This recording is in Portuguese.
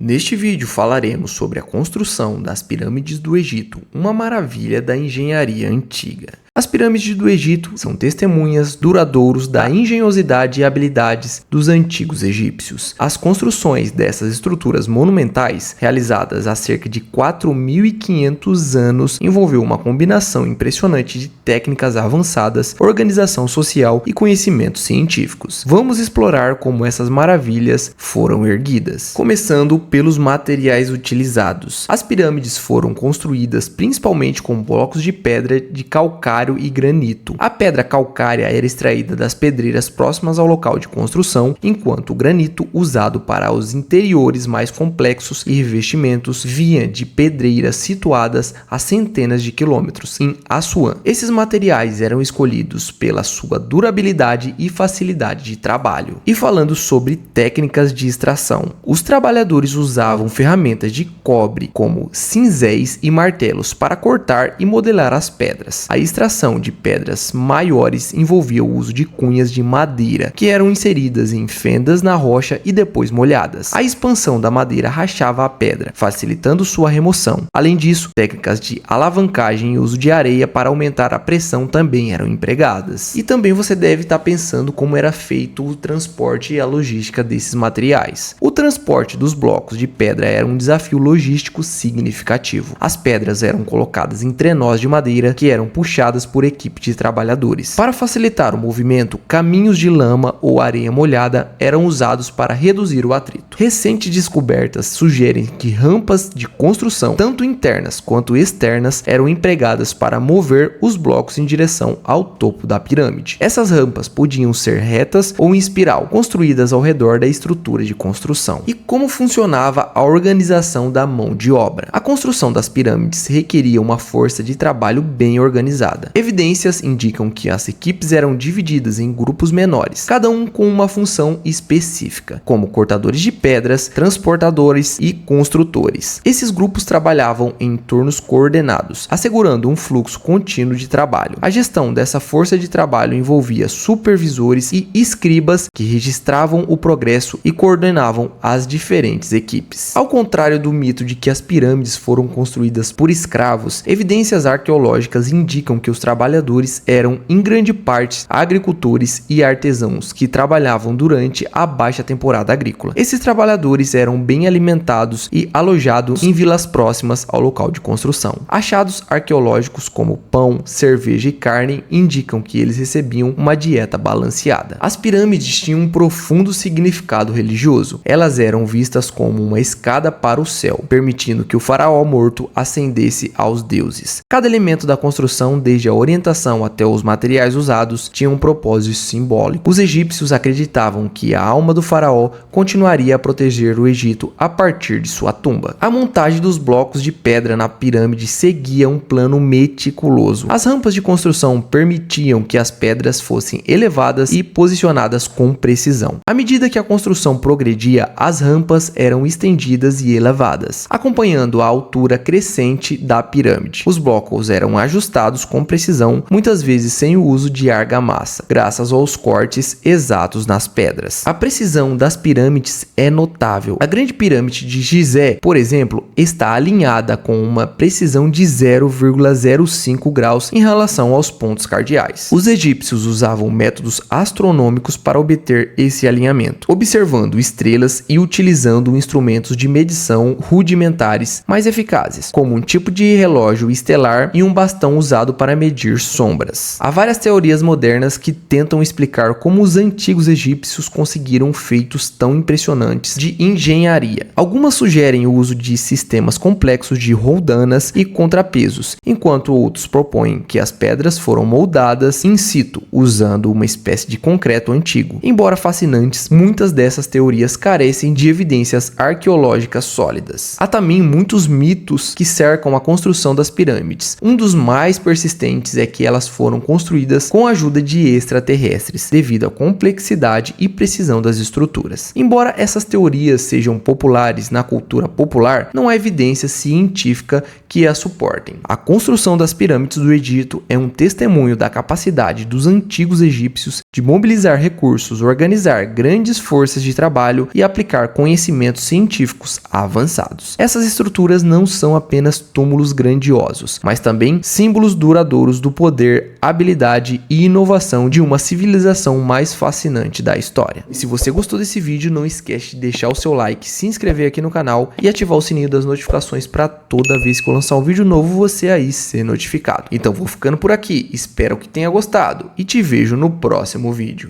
Neste vídeo falaremos sobre a construção das pirâmides do Egito, uma maravilha da engenharia antiga. As pirâmides do Egito são testemunhas duradouros da engenhosidade e habilidades dos antigos egípcios. As construções dessas estruturas monumentais, realizadas há cerca de 4.500 anos, envolveu uma combinação impressionante de técnicas avançadas, organização social e conhecimentos científicos. Vamos explorar como essas maravilhas foram erguidas, começando pelos materiais utilizados. As pirâmides foram construídas principalmente com blocos de pedra de calcário e granito. A pedra calcária era extraída das pedreiras próximas ao local de construção, enquanto o granito, usado para os interiores mais complexos e revestimentos, vinha de pedreiras situadas a centenas de quilômetros em Assuã. Esses materiais eram escolhidos pela sua durabilidade e facilidade de trabalho. E falando sobre técnicas de extração, os trabalhadores usavam ferramentas de cobre como cinzéis e martelos para cortar e modelar as pedras. A extração de pedras maiores envolvia o uso de cunhas de madeira, que eram inseridas em fendas na rocha e depois molhadas. A expansão da madeira rachava a pedra, facilitando sua remoção. Além disso, técnicas de alavancagem e uso de areia para aumentar a pressão também eram empregadas. E também você deve estar pensando como era feito o transporte e a logística desses materiais. O transporte dos blocos de pedra era um desafio logístico significativo. As pedras eram colocadas em trenós de madeira que eram puxadas por equipe de trabalhadores. Para facilitar o movimento, caminhos de lama ou areia molhada eram usados para reduzir o atrito. Recentes descobertas sugerem que rampas de construção, tanto internas quanto externas, eram empregadas para mover os blocos em direção ao topo da pirâmide. Essas rampas podiam ser retas ou em espiral, construídas ao redor da estrutura de construção. E como funcionava a organização da mão de obra? A construção das pirâmides requeria uma força de trabalho bem organizada. Evidências indicam que as equipes eram divididas em grupos menores, cada um com uma função específica, como cortadores de pedras, transportadores e construtores. Esses grupos trabalhavam em turnos coordenados, assegurando um fluxo contínuo de trabalho. A gestão dessa força de trabalho envolvia supervisores e escribas que registravam o progresso e coordenavam as diferentes equipes. Ao contrário do mito de que as pirâmides foram construídas por escravos, evidências arqueológicas indicam que os trabalhadores eram, em grande parte, agricultores e artesãos que trabalhavam durante a baixa temporada agrícola. Esses trabalhadores eram bem alimentados e alojados em vilas próximas ao local de construção. Achados arqueológicos como pão, cerveja e carne indicam que eles recebiam uma dieta balanceada. As pirâmides tinham um profundo significado religioso. Elas eram vistas como uma escada para o céu, permitindo que o faraó morto ascendesse aos deuses. Cada elemento da construção, desde a orientação até os materiais usados, tinha um propósito simbólico. Os egípcios acreditavam que a alma do faraó continuaria a proteger o Egito a partir de sua tumba. A montagem dos blocos de pedra na pirâmide seguia um plano meticuloso. As rampas de construção permitiam que as pedras fossem elevadas e posicionadas com precisão. À medida que a construção progredia, as rampas eram estendidas e elevadas, acompanhando a altura crescente da pirâmide. Os blocos eram ajustados com precisão, muitas vezes sem o uso de argamassa, graças aos cortes exatos nas pedras. A precisão das pirâmides é notável. A Grande Pirâmide de Gizé, por exemplo, está alinhada com uma precisão de 0,05 graus em relação aos pontos cardeais. Os egípcios usavam métodos astronômicos para obter esse alinhamento, observando estrelas e utilizando instrumentos de medição rudimentares mais eficazes, como um tipo de relógio estelar e um bastão usado para medir sombras. Há várias teorias modernas que tentam explicar como os antigos egípcios conseguiram feitos tão impressionantes de engenharia. Algumas sugerem o uso de sistemas complexos de roldanas e contrapesos, enquanto outros propõem que as pedras foram moldadas in situ, usando uma espécie de concreto antigo. Embora fascinantes, muitas dessas teorias carecem de evidências arqueológicas sólidas. Há também muitos mitos que cercam a construção das pirâmides. Um dos mais persistentes evidentes é que elas foram construídas com a ajuda de extraterrestres, devido à complexidade e precisão das estruturas. Embora essas teorias sejam populares na cultura popular, não há evidência científica que as suportem. A construção das pirâmides do Egito é um testemunho da capacidade dos antigos egípcios de mobilizar recursos, organizar grandes forças de trabalho e aplicar conhecimentos científicos avançados. Essas estruturas não são apenas túmulos grandiosos, mas também símbolos duradouros do poder, habilidade e inovação de uma civilização mais fascinante da história. E se você gostou desse vídeo, não esquece de deixar o seu like, se inscrever aqui no canal e ativar o sininho das notificações para toda vez que eu lançar um vídeo novo você aí ser notificado. Então vou ficando por aqui, espero que tenha gostado e te vejo no próximo vídeo.